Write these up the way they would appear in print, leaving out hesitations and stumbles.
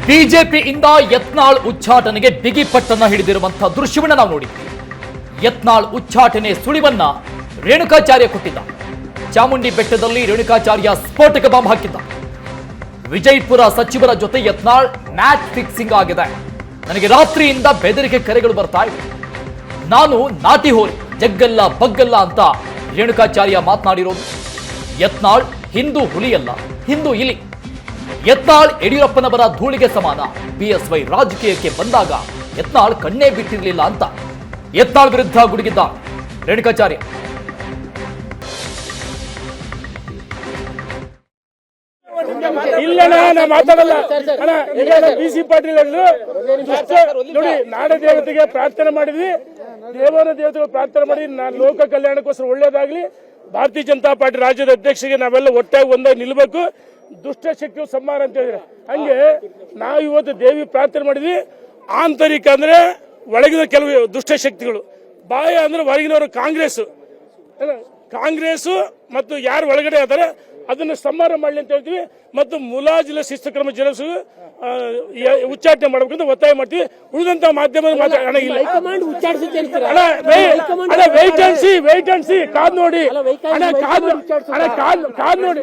ಬಿಜೆಪಿಯಿಂದ ಯತ್ನಾಳ್ ಉಚ್ಚಾಟನೆಗೆ ಬಿಗಿ ಪಟ್ಟನ್ನ ಹಿಡಿದಿರುವಂತಹ ದೃಶ್ಯವನ್ನ ನಾವು ನೋಡಿದ್ವಿ. ಯತ್ನಾಳ್ ಉಚ್ಚಾಟನೆ ಸುಳಿವನ್ನ ರೇಣುಕಾಚಾರ್ಯ ಕೊಟ್ಟಿದ್ದ. ಚಾಮುಂಡಿ ಬೆಟ್ಟದಲ್ಲಿ ರೇಣುಕಾಚಾರ್ಯ ಸ್ಫೋಟಕ ಬಾಂಬ್ ಹಾಕಿದ್ದ. ವಿಜಯಪುರ ಸಚಿವರ ಜೊತೆ ಯತ್ನಾಳ್ ಮ್ಯಾಚ್ ಫಿಕ್ಸಿಂಗ್ ಆಗಿದೆ. ನನಗೆ ರಾತ್ರಿಯಿಂದ ಬೆದರಿಕೆ ಕರೆಗಳು ಬರ್ತಾ ಇವೆ. ನಾನು ನಾಟಿ ಹೋರಿ, ಜಗ್ಗಲ್ಲ ಬಗ್ಗಲ್ಲ ಅಂತ ರೇಣುಕಾಚಾರ್ಯ ಮಾತನಾಡಿರೋದು. ಯತ್ನಾಳ್ ಹಿಂದೂ ಹುಲಿಯಲ್ಲ, ಹಿಂದೂ ಇಲಿ. ಯತ್ನಾಳ್ ಯಡಿಯೂರಪ್ಪನವರ ಧೂಳಿಗೆ ಸಮಾನ. ಬಿಎಸ್ವೈ ರಾಜಕೀಯಕ್ಕೆ ಬಂದಾಗ ಯತ್ನಾಳ್ ಕಣ್ಣೇ ಬಿಟ್ಟಿರಲಿಲ್ಲ ಅಂತ ಯತ್ನಾಳ್ ವಿರುದ್ಧ ಗುಡುಗಿದ್ದ ರೇಣುಕಾಚಾರ್ಯ. ಇಲ್ಲಣ್ಣ, ನಾ ಮಾತಾಡಲ್ಲ ಅಣ್ಣ. ಈಗ ಬಿಸಿ ಪಾಟೀಲ್ ನೋಡಿ, ನಾಡ ದೇವತೆಗೆ ಪ್ರಾರ್ಥನೆ ಮಾಡಿದ್ವಿ, ದೇವರ ದೇವತೆಗಳು ಪ್ರಾರ್ಥನೆ ಮಾಡಿ ಲೋಕ ಕಲ್ಯಾಣಕ್ಕೋಸ್ಕರ ಒಳ್ಳೇದಾಗ್ಲಿ. ಭಾರತೀಯ ಜನತಾ ಪಾರ್ಟಿ ರಾಜ್ಯದ ಅಧ್ಯಕ್ಷರಿಗೆ ನಾವೆಲ್ಲ ಒಟ್ಟಾಗಿ ಒಂದಾಗಿ ನಿಲ್ಬೇಕು. ದುಷ್ಟ ಶಕ್ತಿಗಳು ಸಂಹಾರ ಅಂತ ಹೇಳಿದ್ರೆ ಹಂಗೆ ನಾವು ಇವತ್ತು ದೇವಿ ಪ್ರಾರ್ಥನೆ ಮಾಡಿದ್ವಿ. ಆಂತರಿಕ ಅಂದ್ರೆ ಒಳಗಿನ ಕೆಲವು ದುಷ್ಟ ಶಕ್ತಿಗಳು, ಬಾಯ ಅಂದ್ರೆ ಹೊರಗಿನವರು ಕಾಂಗ್ರೆಸ್ ಮತ್ತು ಯಾರು ಒಳಗಡೆ ಆದ್ರೆ ಅದನ್ನು ಸಂಹಾರ ಮಾಡಲಿ ಅಂತ ಹೇಳ್ತೀವಿ. ಮತ್ತು ಮುಲಾಜಿಲ ಶಿಸ್ತು ಕ್ರಮ ಜರುಗಿಸಿ ಉಚ್ಚಾಟನೆ ಮಾಡಬೇಕಂತ ಒತ್ತಾಯ ಮಾಡ್ತೀವಿ. ಉಳಿದಂತ ಮಾಧ್ಯಮದ ವೆಯ್ಟ್ ಅಂಡ್ ಸಿ ಕಾದ್ ನೋಡಿ ಕಾದ್ ನೋಡಿ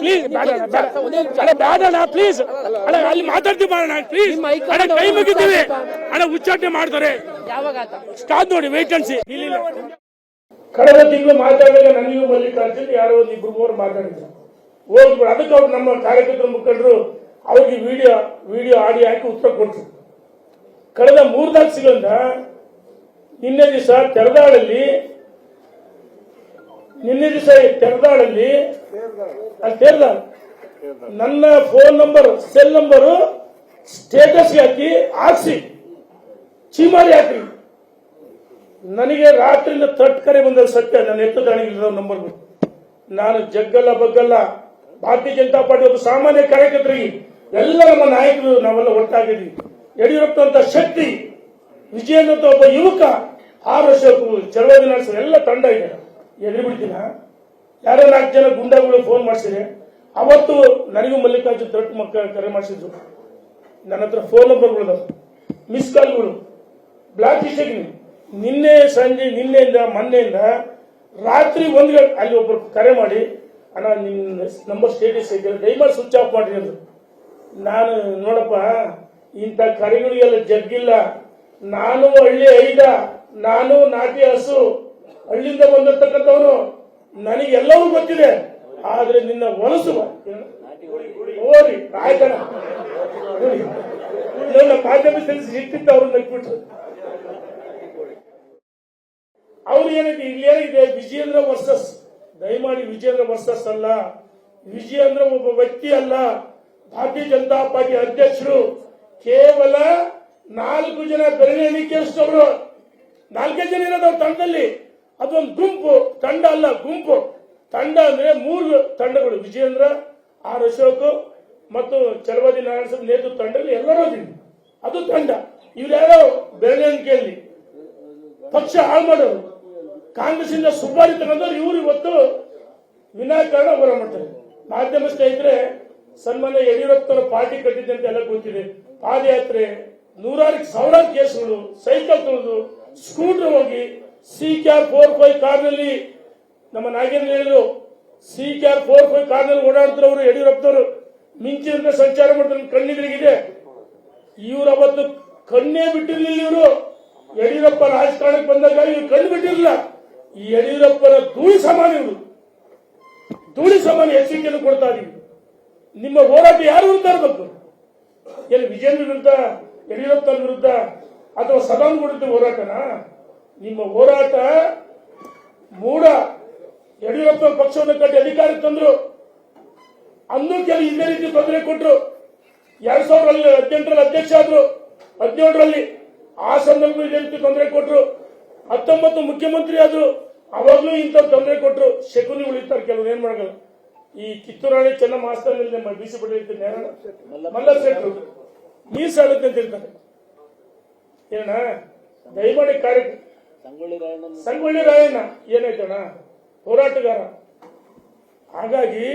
ಪ್ಲೀಸ್ ಬೇಡ ಪ್ಲೀಸ್ ಅಲ್ಲಿ ಮಾತಾಡ್ತೀವಿ ಪ್ಲೀಸ್ ಕೈ ಮುಗಿತೀವಿ ಉಚ್ಚಾಟನೆ ಮಾಡ್ತಾರೆ. ಕಾದ್ ನೋಡಿ, ವೆಯ್ಟ್ ಅಂಡ್ ಸಿ. ಕಳೆದ ತಿಂಗಳು ಮಾತಾಡಿದಾಗ ನನಗೂ ಮಲ್ಲಿಕಾರ್ಜುನ್ ಯಾರೋ ಒಂದು ಇಬ್ರು ಮೂವರು ಮಾತಾಡಿದ್ರು, ಹೋಗ್ಬಿಡು. ಅದಕ್ಕೆ ಅವ್ರು ನಮ್ಮ ಕಾರ್ಯಕರ್ತರ ಮುಖಂಡರು ಅವ್ರಿಗೆ ವಿಡಿಯೋ ಆಡಿಯೋ ಹಾಕಿ ಉತ್ತರ ಕೊಟ್ಟರು. ಕಳೆದ 3-4 ಸಿಗಳಿಂದ ನಿನ್ನೆ ದಿವಸ ತೆರದಾಳಲ್ಲಿ ನನ್ನ phone number cell number status ಹಾಕಿ ಚೀಮಾರಿ ಹಾಕ್ರಿ. ನನಗೆ ರಾತ್ರಿಯಿಂದ ಕರೆ ಬಂದ ಸತ್ಯ. ನನ್ನ ಎತ್ತದಾಣಿಗಿರೋ ನಂಬರ್ ನಾನು ಜಗ್ಗಲ್ಲ ಬಗ್ಗಲ್ಲ. ಭಾರತೀಯ ಜನತಾ ಪಾರ್ಟಿ ಒಬ್ಬ ಸಾಮಾನ್ಯ ಕಾರ್ಯಕರ್ತರಿಗೆ ಎಲ್ಲ ನಮ್ಮ ನಾಯಕರು ನಾವೆಲ್ಲ ಒಟ್ಟಾಗಿದ್ವಿ. ಯಡಿಯೂರಪ್ಪ ಅಂತ ಶಕ್ತಿ, ವಿಜಯನ್ ಅಂತ ಒಬ್ಬ ಯುವಕ, 6 ವರ್ಷ ಚಳವಳಿ ನಡೆಸಿದ ಎಲ್ಲ ತಂಡ ಇದೆ. ಎದುರು ಬಿಡ್ತೀನ ಯಾರೋ 4 ಜನ ಗುಂಡಾಗಳು ಫೋನ್ ಮಾಡಿಸಿದೆ. ಅವತ್ತು ನನಗೂ ಮಲ್ಲಿಕಾರ್ಜುನ್ ತಟ್ಟು ಮಕ್ಕಳ ಕರೆ ಮಾಡಿಸಿದ್ರು. ನನ್ನ ಹತ್ರ ಫೋನ್ ನಂಬರ್ಗಳು, ಮಿಸ್ ಕಾಲ್ಗಳು, ಬ್ಲಾಕ್ ಲಿಸ್ಟ್. ನಿನ್ನೆಯಿಂದ ಮೊನ್ನೆಯಿಂದ ರಾತ್ರಿ 1 ಗಂಟೆ ಅಲ್ಲಿ ಒಬ್ಬರು ಕರೆ ಮಾಡಿ, ಅಣ್ಣ ನಿಮ್ಮ ನಂಬರ್ ಸ್ಟೇಟಸ್ ಐತೆ, ದಯಮಾಡಿ ಸ್ವಿಚ್ ಆಫ್ ಮಾಡ್ರಿ ಅಂದ್ರು. ನಾನು ನೋಡಪ್ಪ, ಇಂಥ ಕರೆಗಳಿಗೆಲ್ಲ ಜಗ್ಗಿಲ್ಲ. ನಾನು ಹಳ್ಳಿ ಐದ, ನಾನು ನಾಟಿ ಹಸು, ಹಳ್ಳಿಯಿಂದ ಬಂದಿರ್ತಕ್ಕಂಥವನು, ನನಗೆಲ್ಲವೂ ಗೊತ್ತಿದೆ. ಆದ್ರೆ ನಿನ್ನ ಹೊಲಸು ಹೋರಿ ಆಯ್ತಣ್ಣ. ಮಾಧ್ಯಮ ಸಿಕ್ತಿತ್ತು, ಅವ್ರನ್ನ ನಗ್ಬಿಟ್ರು. ಅವ್ರು ಏನೈತಿ, ಇಲ್ಲಿ ಏನಿದೆ, ವಿಜಯೇಂದ್ರ ವರ್ಸಸ್, ದಯಮಾಡಿ ವಿಜಯೇಂದ್ರ ವರ್ಸಸ್ ಅಲ್ಲ. ವಿಜಯೇಂದ್ರ ಒಬ್ಬ ವ್ಯಕ್ತಿ ಅಲ್ಲ, ಭಾರತೀಯ ಜನತಾ ಪಾರ್ಟಿ ಅಧ್ಯಕ್ಷರು. ಕೇವಲ 4 ಜನ ಬೆರಳಿ ಎಣಿಕೆಯಷ್ಟವರು, 4 ಜನ ಇರೋದು ಅವ್ರ ತಂಡದಲ್ಲಿ. ಅದೊಂದು ಗುಂಪು, ತಂಡ ಅಲ್ಲ ಗುಂಪು. ತಂಡ ಅಂದ್ರೆ 3 ತಂಡಗಳು, ವಿಜಯೇಂದ್ರ, ಆರ್ ಅಶೋಕ್ ಮತ್ತು ಚಲವಾದಿ ನಾರಾಯಣ ನೇತೃತ್ವ ತಂಡದಲ್ಲಿ ಎಲ್ಲರೂ ಅದು ತಂಡ. ಇವ್ರ್ಯಾರೋ ಬೆರಳಿ ಎಣಿಕೆಯಲ್ಲಿ ಪಕ್ಷ ಹಾಳು ಮಾಡೋರು, ಕಾಂಗ್ರೆಸ್ ಇಂದ ಸುಪಾರಿ ತಗೊಂಡವ್ರು ಇವರು ಇವತ್ತು ವಿನಾಕಾರಣ ಹೋರಾಟ ಮಾಡ್ತಾರೆ. ಮಾಧ್ಯಮ ಸ್ನೇಹಿತರೆ, ಸನ್ಮಾನ್ಯ ಯಡಿಯೂರಪ್ಪನ ಪಾರ್ಟಿ ಕಟ್ಟಿದೆ ಅಂತ ಎಲ್ಲ ಗೊತ್ತಿದೆ. ಪಾದಯಾತ್ರೆ, 100,000 ಕೇಸುಗಳು, ಸೈಕಲ್ ತುಳಿದು, ಸ್ಕೂಟರ್ ಹೋಗಿ, CCAR 45 ಕಾರ್ನಲ್ಲಿ, ನಮ್ಮ ನಾಗೇಂದ್ರ ಹೇಳಿದ್ರು, CCAR 45 ಕಾರ್ನಲ್ಲಿ ಓಡಾಡ್ತಿರೋರು ಯಡಿಯೂರಪ್ಪನವರು ಮಿಂಚಿನಂತೆ ಸಂಚಾರ ಮಾಡ್ತಾರೆ. ಕಣ್ಣಿದ್ರಿಗಿದೆ. ಇವ್ರು ಅವತ್ತು ಕಣ್ಣೇ ಬಿಟ್ಟಿರ್ಲಿಲ್ಲ. ಇವರು ಯಡಿಯೂರಪ್ಪ ರಾಜಕಾರಣಕ್ಕೆ ಬಂದಾಗ ಇವ್ರು ಕಣ್ಣು ಬಿಟ್ಟಿರಲಿಲ್ಲ. ಈ ಯಡಿಯೂರಪ್ಪನ ಧೂಳಿ ಸಮಾನ, ಇವರು ಧೂಳಿ ಸಮಾನ ಎಚ್ಚರಿಕೆಯನ್ನು ಕೊಡ್ತಾ ಇದೀವಿ. ನಿಮ್ಮ ಹೋರಾಟ ಯಾರು ವಿರುದ್ಧ ಇರಬೇಕು? ಏನು ವಿಜಯೇಂದ್ರ ವಿರುದ್ಧ, ಯಡಿಯೂರಪ್ಪನ ವಿರುದ್ಧ, ಅಥವಾ ಸದಾನ್ ವಿರುದ್ಧ ಹೋರಾಟನ? ನಿಮ್ಮ ಹೋರಾಟ ಮೂಢ. ಯಡಿಯೂರಪ್ಪ ಪಕ್ಷವನ್ನು ಕಟ್ಟಿ ಅಧಿಕಾರಕ್ಕೆ ತಂದ್ರು, ಅಂದು ಕೆಲವು ಇದೇ ರೀತಿ ತೊಂದರೆ ಕೊಟ್ಟರು. 2018ರಲ್ಲಿ ಅಧ್ಯಕ್ಷ ಆದ್ರು, 17ರಲ್ಲಿ ಆ ಸಂದರ್ಭ ಇದೇ ರೀತಿ ತೊಂದರೆ ಕೊಟ್ಟರು. 19 ಮುಖ್ಯಮಂತ್ರಿ ಆದ್ರು, ಅವಾಗ್ಲೂ ಇಂಥ ತೊಂದರೆ ಕೊಟ್ಟರು. ಶಕುನಿ ಉಳಿತಾರೆ ಕೆಲವರು, ಏನ್ ಮಾಡಲ್ಲ. ಈ ಕಿತ್ತೂರಾಣಿ ಚೆನ್ನಮ್ಮ ಆಸ್ಥಾನದಲ್ಲಿ ಬಿಸಿ ಪಡೆಯುತ್ತೆ ಮಲ್ಲ ಶೆಟ್ರು ಮೀಸಾಗುತ್ತೆ ಅಂತ ಇರ್ತಾರೆ. ಏನ ದಯಮಾಡಿ ಸಂಗೊಳ್ಳಿ ರಾಯಣ್ಣ ಏನಾಯ್ತಣ್ಣ, ಹೋರಾಟಗಾರ. ಹಾಗಾಗಿ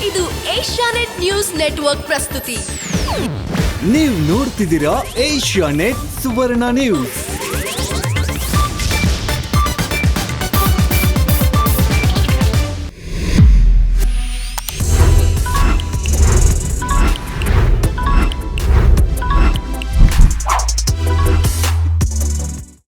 ಇದು ಏಷ್ಯಾನೆಟ್ ನ್ಯೂಸ್ ನೆಟ್ವರ್ಕ್ ಪ್ರಸ್ತುತಿ. ನೀವು ನೋಡ್ತಿದ್ದೀರಾ ಏಷ್ಯಾನೆಟ್ ಸುವರ್ಣ ನ್ಯೂಸ್.